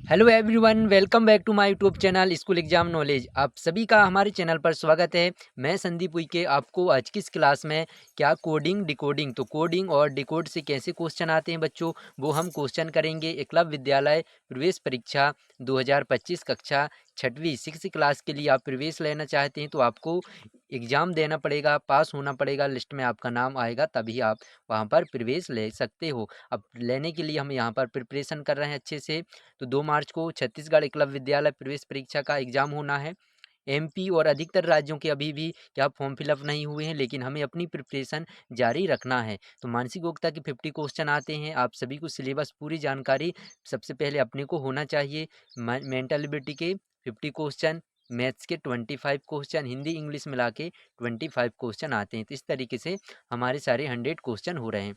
Hello everyone, welcome back to my YouTube channel school exam knowledge. आप सभी का हमारे चैनल पर स्वागत है। मैं संदीप उइके आपको आज की इस क्लास में क्या कोडिंग डिकोडिंग तो कोडिंग और डिकोड से कैसे क्वेश्चन आते हैं बच्चों, वो हम क्वेश्चन करेंगे। एकलव्य विद्यालय प्रवेश परीक्षा 2025 कक्षा 6वीं 6 क्लास के लिए आप प्रवेश लेना चाहते हैं तो आपको एग्ज़ाम देना पड़ेगा, पास होना पड़ेगा, लिस्ट में आपका नाम आएगा तभी आप वहाँ पर प्रवेश ले सकते हो। अब लेने के लिए हम यहाँ पर प्रिपरेशन कर रहे हैं अच्छे से। तो 2 मार्च को छत्तीसगढ़ एकलव्य विद्यालय प्रवेश परीक्षा का एग्ज़ाम होना है। एमपी और अधिकतर राज्यों के अभी भी क्या फॉर्म फिलअप नहीं हुए हैं, लेकिन हमें अपनी प्रिपरेशन जारी रखना है। तो मानसिक योग्यता के 50 क्वेश्चन आते हैं। आप सभी को सिलेबस पूरी जानकारी सबसे पहले अपने को होना चाहिए। मेंटल एबिलिटी के 50 क्वेश्चन, मैथ्स के 25 क्वेश्चन, हिंदी इंग्लिश मिला के 25 क्वेश्चन आते हैं। तो इस तरीके से हमारे सारे 100 क्वेश्चन हो रहे हैं।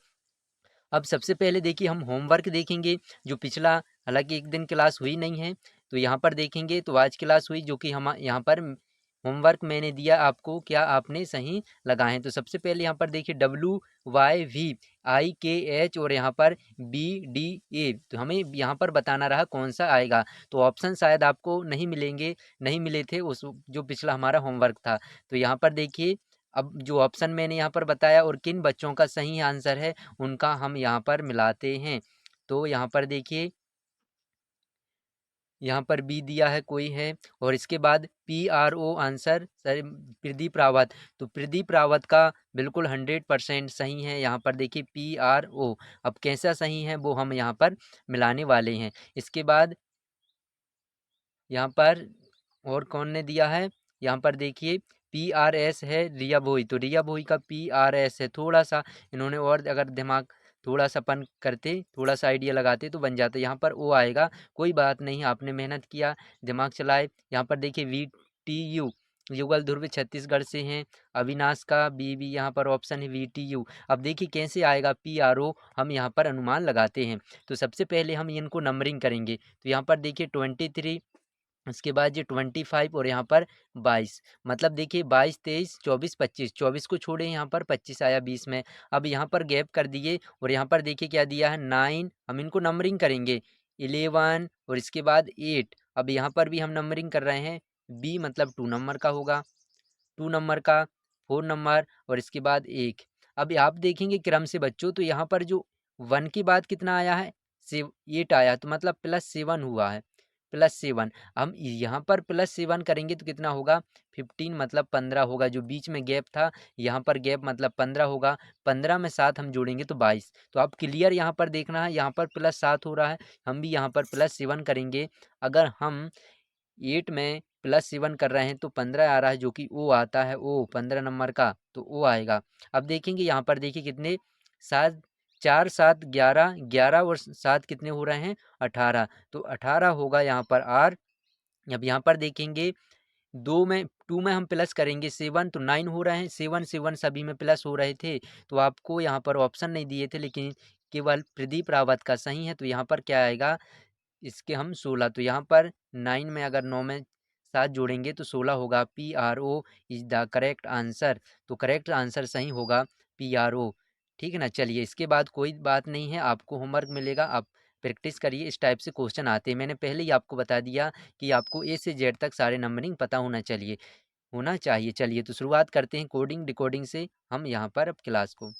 अब सबसे पहले देखिए हम होमवर्क देखेंगे, जो पिछला हालांकि एक दिन क्लास हुई नहीं है तो यहाँ पर देखेंगे। तो आज क्लास हुई, जो कि हम यहाँ पर होमवर्क मैंने दिया आपको, क्या आपने सही लगाए हैं। तो सबसे पहले यहाँ पर देखिए WYVIKH और यहाँ पर BDA, तो हमें यहाँ पर बताना रहा कौन सा आएगा। तो ऑप्शन शायद आपको नहीं मिलेंगे, नहीं मिले थे उस जो पिछला हमारा होमवर्क था। तो यहाँ पर देखिए अब जो ऑप्शन मैंने यहाँ पर बताया और किन बच्चों का सही आंसर है उनका हम यहाँ पर मिलाते हैं। तो यहाँ पर देखिए, यहाँ पर बी दिया है कोई है, और इसके बाद PRO answer sir Pradeep Rawat. तो प्रदीप रावत का बिल्कुल 100% सही है। यहाँ पर देखिए PRO, अब कैसा सही है वो हम यहाँ पर मिलाने वाले हैं। इसके बाद यहाँ पर और कौन ने दिया है, यहाँ पर देखिए PRS है रिया भोई। तो रिया भोई का PRS है। थोड़ा सा इन्होंने और अगर दिमाग थोड़ा सा अपन करते, थोड़ा सा आइडिया लगाते तो बन जाता। यहाँ पर ओ आएगा, कोई बात नहीं, आपने मेहनत किया, दिमाग चलाए। यहाँ पर देखिए VTU, युगल ध्रुव छत्तीसगढ़ से हैं। अविनाश का भी यहाँ पर ऑप्शन है VTU। अब देखिए कैसे आएगा PRO, हम यहाँ पर अनुमान लगाते हैं। तो सबसे पहले हम इनको नंबरिंग करेंगे। तो यहाँ पर देखिए 23, उसके बाद ये 25 और यहाँ पर 22, मतलब देखिए 22 23 24 25, 24 को छोड़े यहाँ पर 25 आया 20 में। अब यहाँ पर गैप कर दिए और यहाँ पर देखिए क्या दिया है 9, हम इनको नंबरिंग करेंगे 11 और इसके बाद 8। अब यहाँ पर भी हम नंबरिंग कर रहे हैं, बी मतलब 2 नंबर का होगा, 2 नंबर का, 4 नंबर और इसके बाद 1। अब आप देखेंगे क्रम से बच्चों, तो यहाँ पर जो 1 के बाद कितना आया है, 8 आया, तो मतलब +7 हुआ है, +7। हम यहाँ पर +7 करेंगे तो कितना होगा, 15 मतलब 15 होगा। जो बीच में गैप था, यहाँ पर गैप मतलब 15 होगा। 15 में 7 हम जोड़ेंगे तो 22। तो आप क्लियर यहाँ पर देखना है, यहाँ पर +7 हो रहा है, हम भी यहाँ पर +7 करेंगे। अगर हम 8 में +7 कर रहे हैं तो 15 आ रहा है, जो कि ओ आता है, ओ 15 नंबर का, तो ओ आएगा। अब देखेंगे यहाँ पर देखिए कितने, 7 4 7 11, 11 और 7 कितने हो रहे हैं, 18। तो 18 होगा यहाँ पर आर। अब यहाँ पर देखेंगे 2 में हम प्लस करेंगे 7, तो 9 हो रहे हैं। 7 7 सभी में प्लस हो रहे थे, तो आपको यहाँ पर ऑप्शन नहीं दिए थे, लेकिन केवल प्रदीप रावत का सही है। तो यहाँ पर क्या आएगा, इसके हम 16। तो यहाँ पर 9 में अगर 9 में 7 जोड़ेंगे तो 16 होगा। PRO is the correct answer. तो करेक्ट आंसर सही होगा PRO। ठीक है ना। चलिए इसके बाद कोई बात नहीं है, आपको होमवर्क मिलेगा, आप प्रैक्टिस करिए। इस टाइप से क्वेश्चन आते हैं। मैंने पहले ही आपको बता दिया कि आपको A से Z तक सारे नंबरिंग पता होना चाहिए। चलिए तो शुरुआत करते हैं कोडिंग डिकोडिंग से हम यहाँ पर अब क्लास को।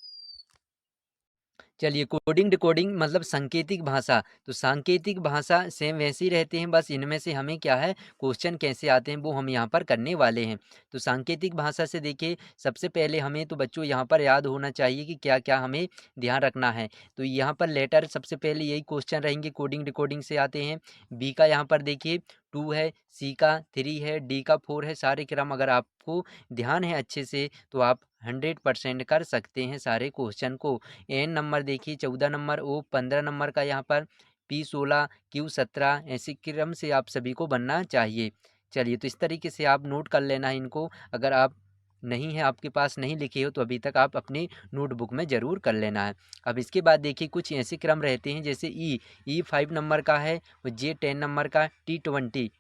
चलिए कोडिंग डिकोडिंग मतलब सांकेतिक भाषा। तो सांकेतिक भाषा सेम वैसे ही रहते हैं, बस इनमें से हमें क्या है, क्वेश्चन कैसे आते हैं वो हम यहाँ पर करने वाले हैं। तो सांकेतिक भाषा से देखिए, सबसे पहले हमें तो बच्चों यहाँ पर याद होना चाहिए कि क्या क्या हमें ध्यान रखना है। तो यहाँ पर लेटर सबसे पहले यही क्वेश्चन रहेंगे, कोडिंग डिकोडिंग से आते हैं। बी का यहाँ पर देखिए 2 है, सी का 3 है, डी का 4 है। सारे क्रम अगर आपको ध्यान है अच्छे से तो आप 100% कर सकते हैं सारे क्वेश्चन को। एन नंबर देखिए 14 नंबर, ओ 15 नंबर का, यहाँ पर पी 16, क्यू 17, ऐसे क्रम से आप सभी को बनना चाहिए। चलिए तो इस तरीके से आप नोट कर लेना है इनको। अगर आप नहीं है, आपके पास नहीं लिखे हो तो अभी तक आप अपनी नोटबुक में ज़रूर कर लेना है। अब इसके बाद देखिए कुछ ऐसे क्रम रहते हैं, जैसे ई 5 नंबर का है, और जे 10 नंबर का, टी 20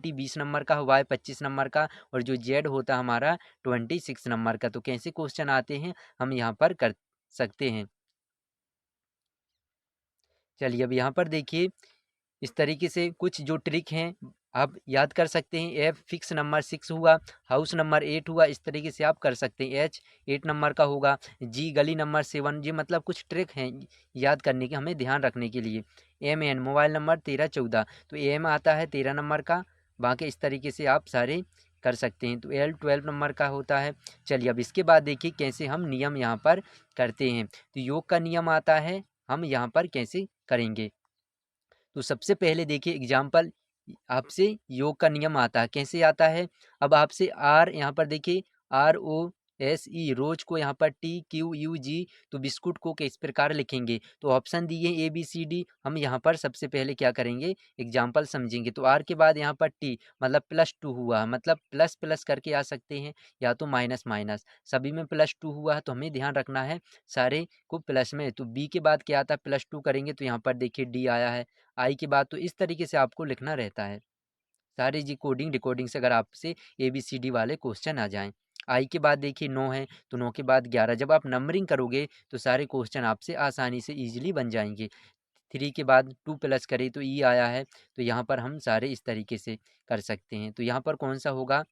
20 नंबर का, वाई 25 नंबर का, और जो जेड होता हमारा 26 नंबर का। तो कैसे क्वेश्चन आते हैं हम यहाँ पर कर सकते हैं। चलिए अब यहाँ पर देखिए इस तरीके से कुछ जो ट्रिक हैं आप याद कर सकते हैं। एफ फिक्स नंबर 6 हुआ, हाउस नंबर 8 हुआ, इस तरीके से आप कर सकते हैं। एच 8 नंबर का होगा, जी गली नंबर 7, ये मतलब कुछ ट्रिक हैं याद करने के, हमें ध्यान रखने के लिए। एम एन मोबाइल नंबर 1314, तो एम आता है 13 नंबर का, बाकी इस तरीके से आप सारे कर सकते हैं। तो एल 12 नंबर का होता है। चलिए अब इसके बाद देखिए कैसे हम नियम यहाँ पर करते हैं। तो योग का नियम आता है, हम यहाँ पर कैसे करेंगे। तो सबसे पहले देखिए एग्जाम्पल, आपसे योग का नियम आता है, कैसे आता है। अब आपसे आर यहाँ पर देखिए ROSE रोज को यहाँ पर TQUG, तो बिस्कुट को किस प्रकार लिखेंगे। तो ऑप्शन दिए ABCD, हम यहाँ पर सबसे पहले क्या करेंगे एग्जाम्पल समझेंगे। तो आर के बाद यहाँ पर टी मतलब +2 हुआ, मतलब प्लस प्लस करके आ सकते हैं या तो माइनस माइनस, सभी में +2 हुआ है तो हमें ध्यान रखना है सारे को प्लस में। तो बी के बाद क्या आता है +2 करेंगे तो यहाँ पर देखिए डी आया है। आई के बाद तो इस तरीके से आपको लिखना रहता है सारे जी कोडिंग डिकोडिंग से, अगर आपसे ABCD वाले क्वेश्चन आ जाएं। आई के बाद देखिए 9 है तो 9 के बाद 11, जब आप नंबरिंग करोगे तो सारे क्वेश्चन आपसे आसानी से ईजिली बन जाएंगे। 3 के बाद 2 प्लस करें तो ई आया है, तो यहाँ पर हम सारे इस तरीके से कर सकते हैं। तो यहाँ पर कौन सा होगा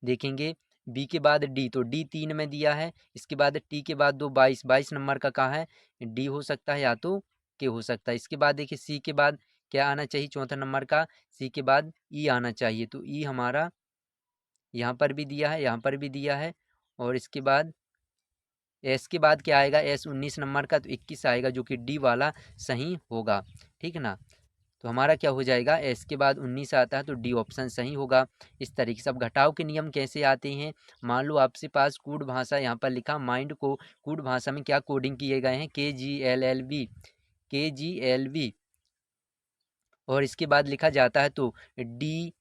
देखेंगे, बी के बाद डी, तो डी 3 में दिया है। इसके बाद टी के बाद 2 22, 22 नंबर का कहाँ है, डी हो सकता है या तो के हो सकता है। इसके बाद देखिए सी के बाद क्या आना चाहिए, चौथा नंबर का सी के बाद ई आना चाहिए, तो ई हमारा यहाँ पर भी दिया है, यहाँ पर भी दिया है। और इसके बाद एस के बाद क्या आएगा, एस 19 नंबर का, तो 21 आएगा जो कि डी वाला सही होगा। ठीक है ना। तो हमारा क्या हो जाएगा, एस के बाद 19 आता है तो डी ऑप्शन सही होगा। इस तरीके से अब घटाव के नियम कैसे आते हैं। मान लो आपसे पास कूट भाषा यहाँ पर लिखा, माइंड को कूट भाषा में क्या कोडिंग किए गए हैं, KGLLB, और इसके बाद लिखा जाता है तो DIAGRA,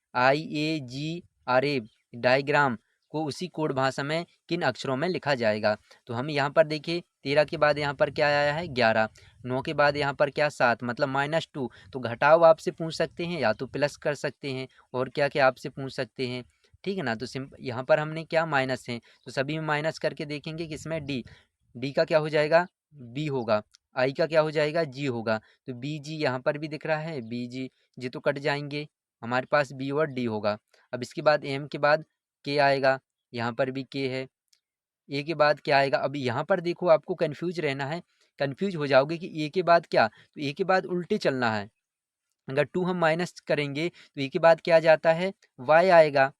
डायग्राम को उसी कोड भाषा में किन अक्षरों में लिखा जाएगा। तो हम यहाँ पर देखिए 13 के बाद यहाँ पर क्या आया है 11, 9 के बाद यहाँ पर क्या 7 मतलब -2, तो घटाव आपसे पूछ सकते हैं या तो प्लस कर सकते हैं, और क्या क्या आपसे पूछ सकते हैं। ठीक है ना। तो यहाँ पर हमने क्या माइनस है तो सभी में माइनस करके देखेंगे कि इसमें डी, डी का क्या हो जाएगा बी होगा, आई का क्या हो जाएगा जी होगा। तो बी जी यहाँ पर भी दिख रहा है, बी जी जी तो कट जाएंगे, हमारे पास बी और डी होगा। अब इसके बाद एम के बाद के आएगा, यहाँ पर भी के है। ए के बाद क्या आएगा, अब यहाँ पर देखो आपको कन्फ्यूज रहना है, कन्फ्यूज हो जाओगे कि ए के बाद क्या, तो ए के बाद उल्टे चलना है। अगर 2 हम माइनस करेंगे तो ए के बाद क्या जाता है वाई आएगा,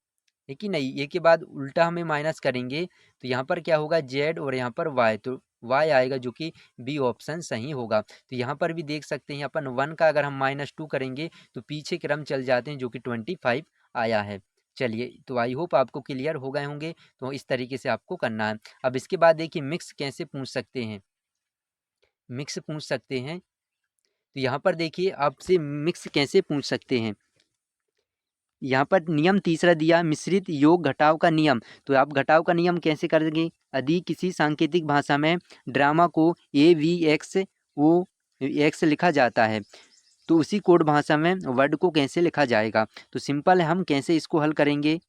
है कि नहीं। ए के बाद उल्टा हमें माइनस करेंगे तो यहाँ पर क्या होगा जेड और यहाँ पर वाई, तो वाई आएगा जो कि बी ऑप्शन सही होगा। तो यहाँ पर भी देख सकते हैं अपन 1 का अगर हम -2 करेंगे तो पीछे क्रम चल जाते हैं जो कि 25 आया है। चलिए तो आई होप आपको क्लियर हो गए होंगे। तो इस तरीके से आपको करना है। अब इसके बाद देखिए मिक्स कैसे पूछ सकते हैं, मिक्स पूछ सकते हैं। तो यहाँ पर देखिए आपसे मिक्स कैसे पूछ सकते हैं, यहाँ पर नियम तीसरा दिया मिश्रित योग घटाव का नियम। तो आप घटाव का नियम कैसे करेंगे, यदि किसी सांकेतिक भाषा में ड्रामा को AVXOX लिखा जाता है तो उसी कोड भाषा में वर्ड को कैसे लिखा जाएगा। तो सिंपल है, हम कैसे इसको हल करेंगे।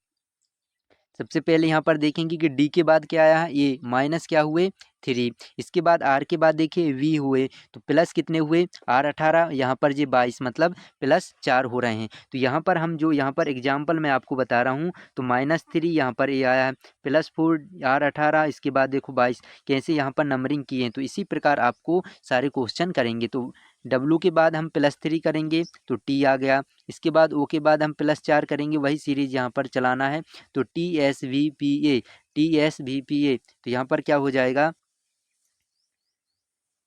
सबसे पहले यहाँ पर देखेंगे कि डी के बाद क्या आया है ए माइनस क्या हुए 3, इसके बाद आर के बाद देखिए वी हुए तो प्लस कितने हुए आर 18, यहाँ पर ये 22 मतलब +4 हो रहे हैं। तो यहाँ पर हम जो यहाँ पर एग्जाम्पल मैं आपको बता रहा हूँ तो -3 यहाँ पर ए आया है, +4 आर 18, इसके बाद देखो 22, कैसे यहाँ पर नंबरिंग किए हैं। तो इसी प्रकार आपको सारे क्वेश्चन करेंगे। तो डब्लू के बाद हम +3 करेंगे तो टी आ गया, इसके बाद ओ के बाद हम +4 करेंगे, वही सीरीज यहाँ पर चलाना है। तो TSVPA तो यहाँ पर क्या हो जाएगा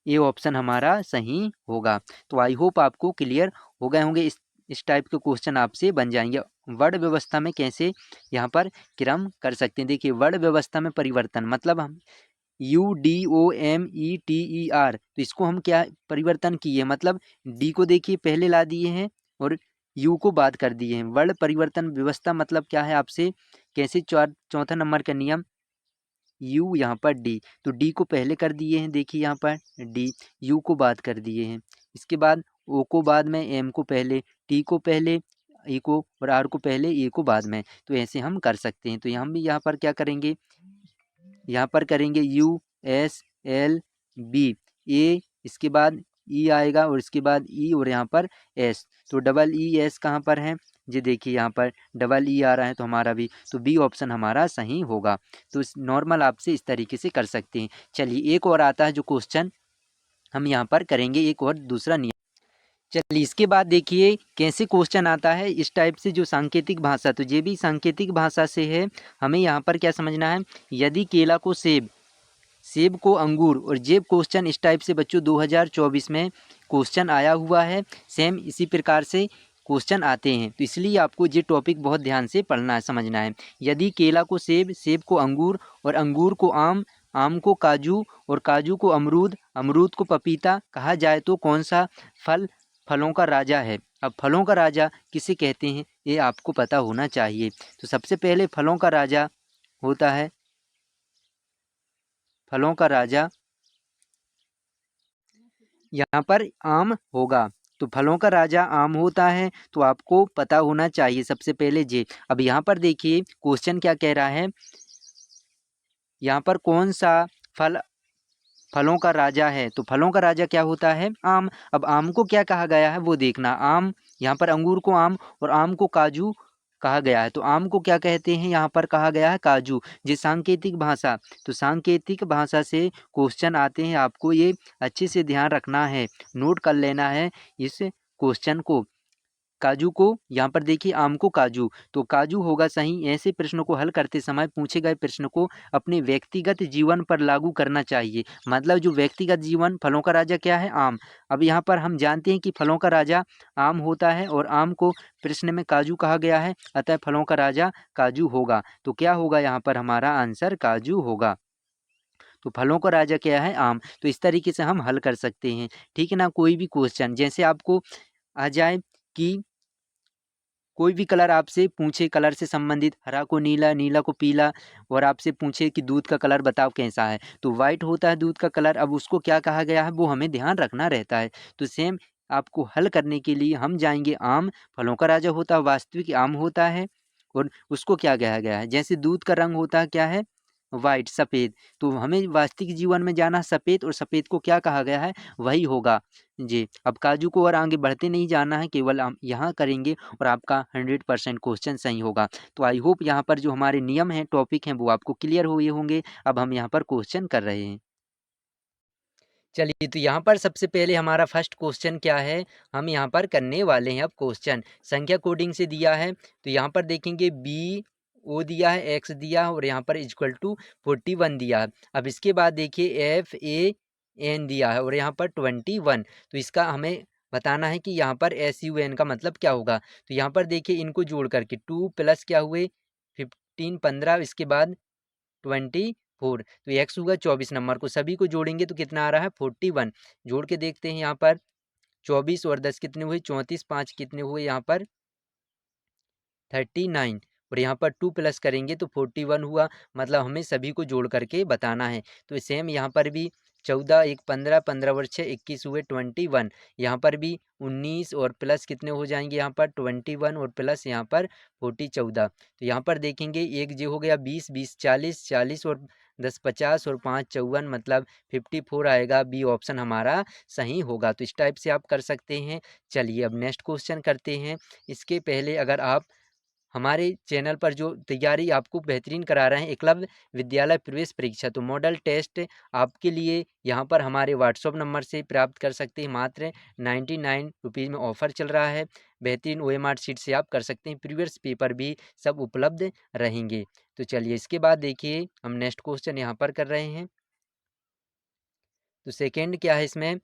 ये ऑप्शन हमारा सही होगा। तो आई होप आपको क्लियर हो गए होंगे, इस टाइप के क्वेश्चन आपसे बन जाएंगे। वर्ड व्यवस्था में कैसे यहाँ पर क्रम कर सकते हैं, देखिए वर्ड व्यवस्था में परिवर्तन मतलब हम UDOMETER, तो इसको हम क्या परिवर्तन किए मतलब डी को देखिए पहले ला दिए हैं और यू को बाद कर दिए हैं। वर्ड परिवर्तन व्यवस्था मतलब क्या है आपसे कैसे, चौथा नंबर का नियम यू यहाँ पर डी, तो डी को पहले कर दिए हैं, देखिए यहाँ पर डी, यू को बाद कर दिए हैं, इसके बाद ओ को बाद में, एम को पहले, टी को पहले, ई को और आर को पहले, ए को बाद में। तो ऐसे हम कर सकते हैं। तो हम भी यहाँ पर क्या करेंगे, यहाँ पर करेंगे U S L B A, इसके बाद ई आएगा और इसके बाद ई और यहाँ पर एस। तो डबल ई एस कहाँ पर है, ये देखिए यहाँ पर डबल ई आ रहा है, तो हमारा भी तो बी ऑप्शन हमारा सही होगा। तो नॉर्मल आपसे इस तरीके से कर सकते हैं। चलिए एक और आता है जो क्वेश्चन हम यहाँ पर करेंगे, एक और दूसरा नियम। चलिए इसके बाद देखिए कैसे क्वेश्चन आता है इस टाइप से, जो सांकेतिक भाषा, तो ये भी सांकेतिक भाषा से है। हमें यहाँ पर क्या समझना है, यदि केला को सेब, सेब को अंगूर, और ये क्वेश्चन इस टाइप से बच्चों 2024 में क्वेश्चन आया हुआ है। सेम इसी प्रकार से क्वेश्चन आते हैं, तो इसलिए आपको ये टॉपिक बहुत ध्यान से पढ़ना है, समझना है। यदि केला को सेब, सेब को अंगूर और अंगूर को आम, आम को काजू और काजू को अमरूद, अमरूद को पपीता कहा जाए तो कौन सा फल फलों का राजा है। अब फलों का राजा किसे कहते हैं ये आपको पता होना चाहिए। तो सबसे पहले फलों का राजा होता है, फलों का राजा यहाँ पर आम होगा। तो फलों का राजा आम होता है, तो आपको पता होना चाहिए सबसे पहले जे। अब यहाँ पर देखिए क्वेश्चन क्या कह रहा है, यहाँ पर कौन सा फल फलों का राजा है, तो फलों का राजा क्या होता है, आम। अब आम को क्या कहा गया है वो देखना, आम, यहाँ पर अंगूर को आम और आम को काजू कहा गया है, तो आम को क्या कहते हैं, यहाँ पर कहा गया है काजू। ये सांकेतिक भाषा, तो सांकेतिक भाषा से क्वेश्चन आते हैं, आपको ये अच्छे से ध्यान रखना है, नोट कर लेना है इस क्वेश्चन को। काजू को, यहाँ पर देखिए आम को काजू, तो काजू होगा सही। ऐसे प्रश्नों को हल करते समय पूछे गए प्रश्न को अपने व्यक्तिगत जीवन पर लागू करना चाहिए। मतलब जो व्यक्तिगत जीवन, फलों का राजा क्या है, आम। अब यहाँ पर हम जानते हैं कि फलों का राजा आम होता है और आम को प्रश्न में काजू कहा गया है, अतः फलों का राजा काजू होगा। तो क्या होगा यहाँ पर हमारा आंसर काजू होगा। तो फलों का राजा क्या है, आम। तो इस तरीके से हम हल कर सकते हैं, ठीक है ना। कोई भी क्वेश्चन जैसे आपको आ जाए कि कोई भी कलर आपसे पूछे, कलर से संबंधित, हरा को नीला, नीला को पीला, और आपसे पूछे कि दूध का कलर बताओ कैसा है, तो वाइट होता है दूध का कलर। अब उसको क्या कहा गया है वो हमें ध्यान रखना रहता है। तो सेम आपको हल करने के लिए हम जाएंगे आम, फलों का राजा होता है, वास्तविक आम होता है, और उसको क्या कहा गया है, जैसे दूध का रंग होता है क्या है, वाइट, सफ़ेद। तो हमें वास्तविक जीवन में जाना सफ़ेद, और सफ़ेद को क्या कहा गया है, वही होगा जी। अब काजू को और आगे बढ़ते नहीं जाना है, केवल हम यहाँ करेंगे और आपका 100% क्वेश्चन सही होगा। तो आई होप यहाँ पर जो हमारे नियम हैं, टॉपिक हैं, वो आपको क्लियर हुए होंगे। अब हम यहाँ पर क्वेश्चन कर रहे हैं। चलिए तो यहाँ पर सबसे पहले हमारा फर्स्ट क्वेश्चन क्या है, हम यहाँ पर करने वाले हैं। अब क्वेश्चन संख्या कोडिंग से दिया है, तो यहाँ पर देखेंगे बी ओ दिया है, एक्स दिया है, और यहाँ पर इक्वल टू 41 दिया है। अब इसके बाद देखिए एफ ए एन दिया है और यहाँ पर 21। तो इसका हमें बताना है कि यहाँ पर एस यू एन का मतलब क्या होगा। तो यहाँ पर देखिए इनको जोड़ करके 2 प्लस क्या हुए 15, 15, इसके बाद 24, तो एक्स हुआ 24 नंबर को, सभी को जोड़ेंगे तो कितना आ रहा है 41। जोड़ के देखते हैं यहाँ पर 24 और 10 कितने हुए 34, 5 कितने हुए यहाँ पर 39, और यहाँ पर 2 प्लस करेंगे तो 41 हुआ। मतलब हमें सभी को जोड़ करके बताना है। तो सेम यहाँ पर भी 14, 1 15, 15 और 6 21 हुए 21। यहाँ पर भी 19 और प्लस कितने हो जाएंगे यहाँ पर 21 और प्लस यहाँ पर 40 14। तो यहाँ पर देखेंगे एक जो हो गया 20, 20 40, 40 और 10 50 और 5 54, मतलब 54 आएगा। बी ऑप्शन हमारा सही होगा। तो इस टाइप से आप कर सकते हैं। चलिए अब नेक्स्ट क्वेश्चन करते हैं। इसके पहले अगर आप हमारे चैनल पर जो तैयारी आपको बेहतरीन करा रहे हैं, एकलव्य विद्यालय प्रवेश परीक्षा, तो मॉडल टेस्ट आपके लिए यहाँ पर हमारे व्हाट्सअप नंबर से प्राप्त कर सकते हैं। मात्र 99 रुपीज़ में ऑफ़र चल रहा है। बेहतरीन OMR शीट से आप कर सकते हैं। प्रीवियस पेपर भी सब उपलब्ध रहेंगे। तो चलिए इसके बाद देखिए हम नेक्स्ट क्वेश्चन यहाँ पर कर रहे हैं। तो सेकेंड क्या है इसमें,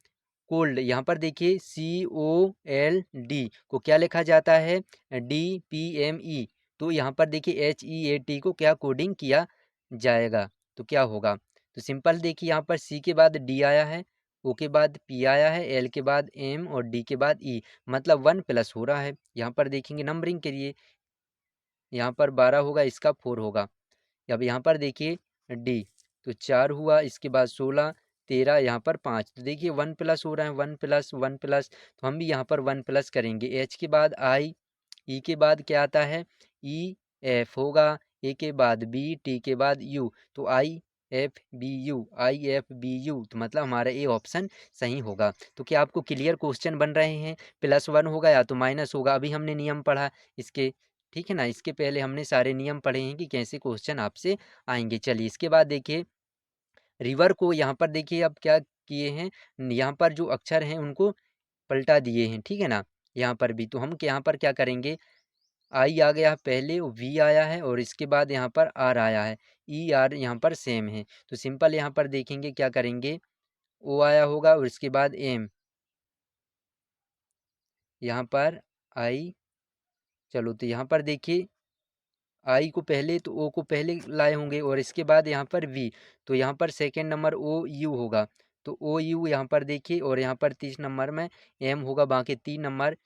कोल्ड। यहाँ पर देखिए COLD को क्या लिखा जाता है, DPME। तो यहाँ पर देखिए HEAT को क्या कोडिंग किया जाएगा, तो क्या होगा। तो सिंपल देखिए यहाँ पर C के बाद D आया है, O के बाद P आया है, L के बाद M और D के बाद E, मतलब 1 प्लस हो रहा है। यहाँ पर देखेंगे नंबरिंग के लिए, यहाँ पर 12 होगा, इसका 4 होगा। अब यहाँ पर देखिए D, तो 4 हुआ, इसके बाद 16, 13, यहाँ पर 5। तो देखिए 1 प्लस हो रहा है, 1 प्लस 1 प्लस, तो हम भी यहाँ पर 1 प्लस करेंगे। H के बाद I, E के बाद क्या आता है E F होगा, A के बाद B, T के बाद U, तो I IFBU, तो मतलब हमारा ए ऑप्शन सही होगा। तो क्या आपको क्लियर क्वेश्चन बन रहे हैं? +1 होगा या तो माइनस होगा। अभी हमने नियम पढ़ा इसके, ठीक है ना, इसके पहले हमने सारे नियम पढ़े हैं कि कैसे क्वेश्चन आपसे आएंगे। चलिए इसके बाद देखिए, रिवर को यहाँ पर देखिए अब क्या किए हैं, यहाँ पर जो अक्षर हैं उनको पलटा दिए हैं, ठीक है ना, यहाँ पर भी। तो हम यहाँ पर क्या करेंगे, आई आ गया पहले, वी आया है और इसके बाद यहाँ पर आर आया है, ई आर यहाँ पर सेम है। तो सिंपल यहाँ पर देखेंगे क्या करेंगे, ओ आया होगा और इसके बाद एम, यहाँ पर आई, चलो तो यहाँ पर देखिए आई को पहले, तो ओ को पहले लाए होंगे और इसके बाद यहाँ पर वी, तो यहाँ पर सेकेंड नंबर ओ यू होगा। तो ओ यू यहाँ पर देखिए और यहाँ पर 30 नंबर में एम होगा, बाकी 3 नंबर,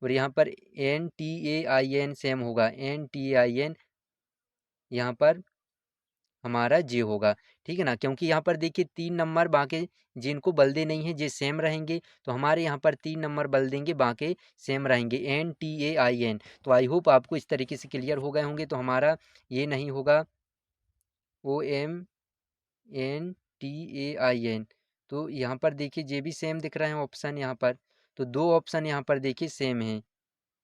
और यहाँ पर NTAIN सेम होगा, NTAIN यहाँ पर हमारा जे होगा, ठीक है ना, क्योंकि यहाँ पर देखिए 3 नंबर बाकी जिनको बल्दे नहीं है जे सेम रहेंगे, तो हमारे यहाँ पर 3 नंबर बल देंगे, बाकी सेम रहेंगे, NTAIN। तो आई होप आपको इस तरीके से क्लियर हो गए होंगे। तो हमारा ये नहीं होगा OMNTAIN। तो यहाँ पर देखिए जे भी सेम दिख रहे हैं ऑप्शन यहाँ पर, तो 2 ऑप्शन यहाँ पर देखिए सेम है।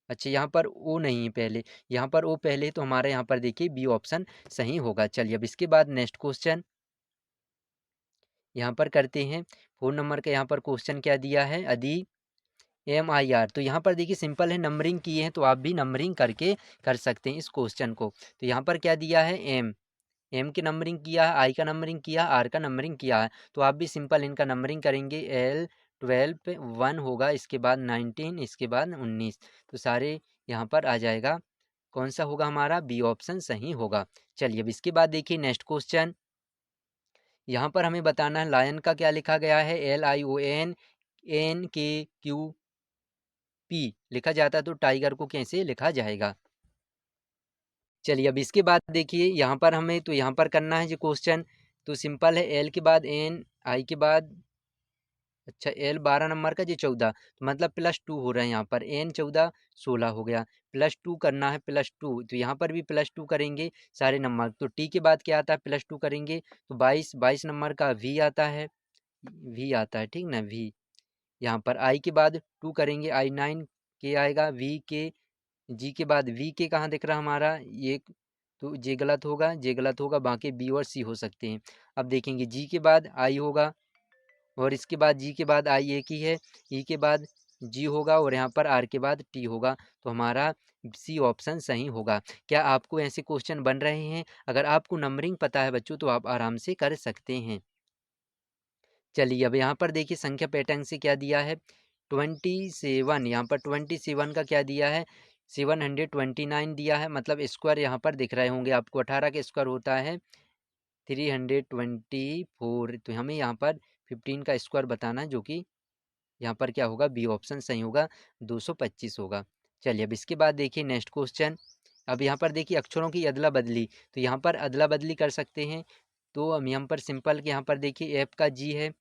अच्छा यहाँ पर ओ नहीं है पहले, यहाँ पर ओ पहले, तो हमारे यहाँ पर देखिए बी ऑप्शन सही होगा। चलिए अब इसके बाद नेक्स्ट क्वेश्चन यहाँ पर करते हैं। 4 नंबर का यहाँ पर क्वेश्चन क्या दिया है, अदी MIR। तो यहाँ पर देखिए सिंपल है, नंबरिंग किए हैं तो आप भी नंबरिंग करके कर सकते हैं इस क्वेश्चन को। तो यहाँ पर क्या दिया है, एम की नंबरिंग किया है, आई का नंबरिंग किया है, आर का नंबरिंग किया है। तो आप भी सिंपल इनका नंबरिंग करेंगे, L12 पे 1 होगा, इसके बाद 19, इसके बाद 19, तो सारे यहाँ पर आ जाएगा। कौन सा होगा हमारा, बी ऑप्शन सही होगा। चलिए अब इसके बाद देखिए नेक्स्ट क्वेश्चन, यहाँ पर हमें बताना है लायन का क्या लिखा गया है, LION, NKQP लिखा जाता है, तो टाइगर को कैसे लिखा जाएगा। चलिए अब इसके बाद देखिए यहाँ पर हमें, तो यहाँ पर करना है जो क्वेश्चन, तो सिंपल है, एल के बाद एन, आई के बाद, अच्छा एल 12 नंबर का, जी 14, तो मतलब +2 हो रहा है यहाँ पर, एन 14, 16 हो गया, +2 करना है, +2, तो यहाँ पर भी +2 करेंगे सारे नंबर। तो टी के बाद क्या आता है, +2 करेंगे तो 22 नंबर का वी आता है, वी आता है, ठीक ना, वी। यहाँ पर आई के बाद 2 करेंगे, आई 9 के आएगा, वी के, जी के बाद वी के कहाँ दिख रहा हमारा ये, तो जे गलत होगा, जे गलत होगा, बाकी बी और सी हो सकते हैं। अब देखेंगे जी के बाद आई होगा और इसके बाद जी के बाद आई एक ही है, ई के बाद जी होगा और यहाँ पर आर के बाद टी होगा, तो हमारा सी ऑप्शन सही होगा। क्या आपको ऐसे क्वेश्चन बन रहे हैं? अगर आपको नंबरिंग पता है बच्चों तो आप आराम से कर सकते हैं। चलिए अब यहाँ पर देखिए संख्या पैटर्न से क्या दिया है, 27, यहाँ पर 27 का क्या दिया है, 729 दिया है, मतलब स्क्वायर यहाँ पर दिख रहे होंगे आपको, 18 का स्क्वायर होता है 324, तो हमें यहाँ पर 15 का स्क्वायर बताना है, जो कि यहाँ पर क्या होगा, बी ऑप्शन सही होगा, 225 होगा। चलिए अब इसके बाद देखिए नेक्स्ट क्वेश्चन, अब यहाँ पर देखिए अक्षरों की अदला बदली, तो यहाँ पर अदला बदली कर सकते हैं। तो हम यहाँ पर सिंपल के यहाँ पर देखिए एफ का जी है,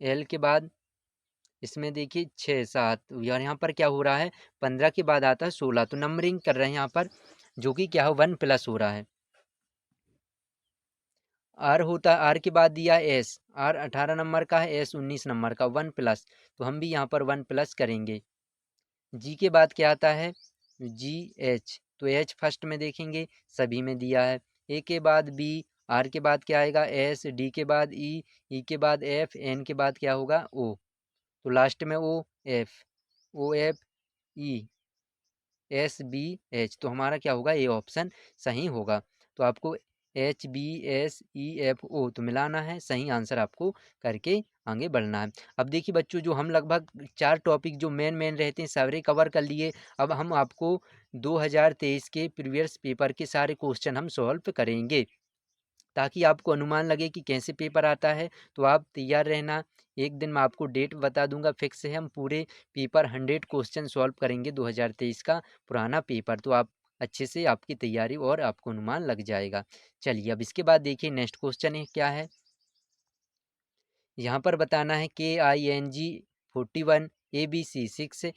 एल के बाद इसमें देखिए 6 7, यार यहाँ पर क्या हो रहा है, 15 के बाद आता है 16, तो नंबरिंग कर रहे हैं यहाँ पर, जो कि क्या है 1+ हो रहा है। आर होता है, आर के बाद दिया एस, आर 18 नंबर का है, एस 19 नंबर का, 1+, तो हम भी यहाँ पर 1+ करेंगे। जी के बाद क्या आता है, जी एच, तो एच फर्स्ट में देखेंगे सभी में दिया है, ए के बाद बी, आर के बाद क्या आएगा एस, डी के बाद ई के बाद एफ, एन के बाद क्या होगा ओ, तो लास्ट में O F, O F E SBH, तो हमारा क्या होगा, ये ऑप्शन सही होगा। तो आपको HBSEFO तो मिलाना है, सही आंसर आपको करके आगे बढ़ना है। अब देखिए बच्चों, जो हम लगभग 4 टॉपिक जो मेन मेन रहते हैं सारे कवर कर लिए। अब हम आपको 2023 के प्रीवियस पेपर के सारे क्वेश्चन हम सॉल्व करेंगे, ताकि आपको अनुमान लगे कि कैसे पेपर आता है। तो आप तैयार रहना, एक दिन मैं आपको डेट बता दूंगा फिक्स है, हम पूरे पेपर 100 क्वेश्चन सॉल्व करेंगे 2023 का पुराना पेपर, तो आप अच्छे से आपकी तैयारी और आपको अनुमान लग जाएगा। चलिए अब इसके बाद देखिए नेक्स्ट क्वेश्चन है क्या है, यहाँ पर बताना है KING 41 ABC 6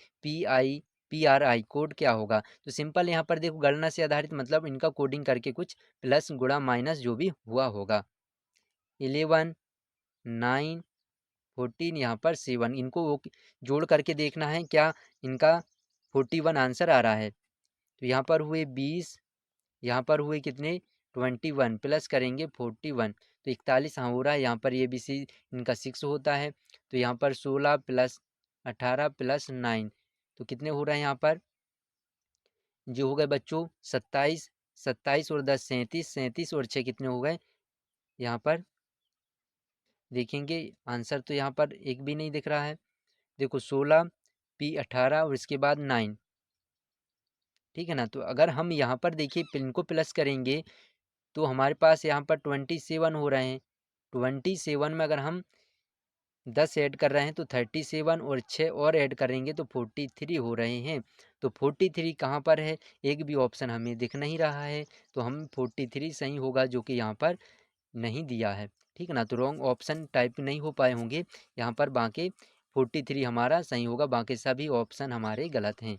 PRI कोड क्या होगा। तो सिंपल यहाँ पर देखो गणना से आधारित, मतलब इनका कोडिंग करके कुछ प्लस गुणा माइनस जो भी हुआ होगा। 11, 9, 14, यहाँ पर 7, इनको जोड़ करके देखना है क्या इनका 41 आंसर आ रहा है। तो यहाँ पर हुए 20, यहाँ पर हुए कितने 21, प्लस करेंगे 41, तो 41 हाँ हो रहा है। यहाँ पर ये भी सी इनका 6 होता है, तो यहाँ पर 16 प्लस 18 प्लस 9, तो कितने हो रहे हैं यहाँ पर जो हो गए बच्चों 27, 27 और 10 37, 37 और 6 कितने हो गए यहाँ पर देखेंगे आंसर तो यहाँ पर एक भी नहीं दिख रहा है। देखो 16 P 18 और इसके बाद 9, ठीक है ना। तो अगर हम यहाँ पर देखिए इनको प्लस करेंगे तो हमारे पास यहाँ पर 27 हो रहे हैं। 27 में अगर हम 10 ऐड कर रहे हैं तो 37 और 6 और ऐड करेंगे तो 43 हो रहे हैं। तो 43 कहाँ पर है, एक भी ऑप्शन हमें दिख नहीं रहा है। तो हम 43 सही होगा जो कि यहाँ पर नहीं दिया है, ठीक है ना। तो रॉन्ग ऑप्शन टाइप नहीं हो पाए होंगे यहाँ पर, बाकी 43 हमारा सही होगा, बाकी सभी ऑप्शन हमारे गलत हैं।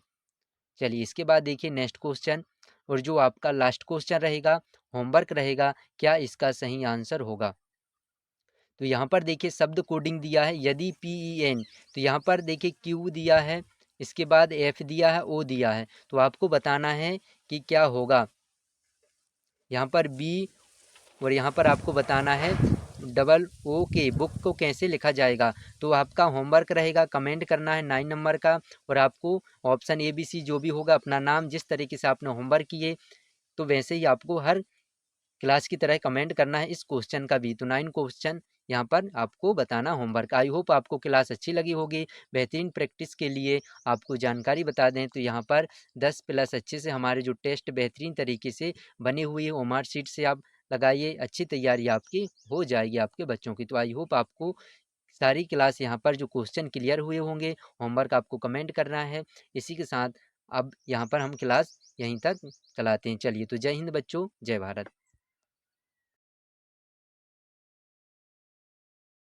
चलिए इसके बाद देखिए नेक्स्ट क्वेश्चन, और जो आपका लास्ट क्वेश्चन रहेगा, होमवर्क रहेगा, क्या इसका सही आंसर होगा। तो यहाँ पर देखिए शब्द कोडिंग दिया है, यदि PEN, तो यहाँ पर देखिए Q दिया है, इसके बाद F दिया है, O दिया है, तो आपको बताना है कि क्या होगा। यहाँ पर B और यहाँ पर आपको बताना है OO बुक को कैसे लिखा जाएगा। तो आपका होमवर्क रहेगा, कमेंट करना है 9 नंबर का, और आपको ऑप्शन ABC जो भी होगा अपना नाम जिस तरीके से आपने होमवर्क किए तो वैसे ही आपको हर क्लास की तरह कमेंट करना है इस क्वेश्चन का भी। तो 9 क्वेश्चन यहाँ पर आपको बताना होमवर्क। आई होप आपको क्लास अच्छी लगी होगी। बेहतरीन प्रैक्टिस के लिए आपको जानकारी बता दें तो यहाँ पर 10 प्लस अच्छे से हमारे जो टेस्ट बेहतरीन तरीके से बने हुए हैं, ओमार शीट से आप लगाइए, अच्छी तैयारी आपकी हो जाएगी आपके बच्चों की। तो आई होप आपको सारी क्लास यहाँ पर जो क्वेश्चन क्लियर हुए होंगे। होमवर्क आपको कमेंट करना है। इसी के साथ अब यहाँ पर हम क्लास यहीं तक चलाते हैं। चलिए तो जय हिंद बच्चों, जय भारत।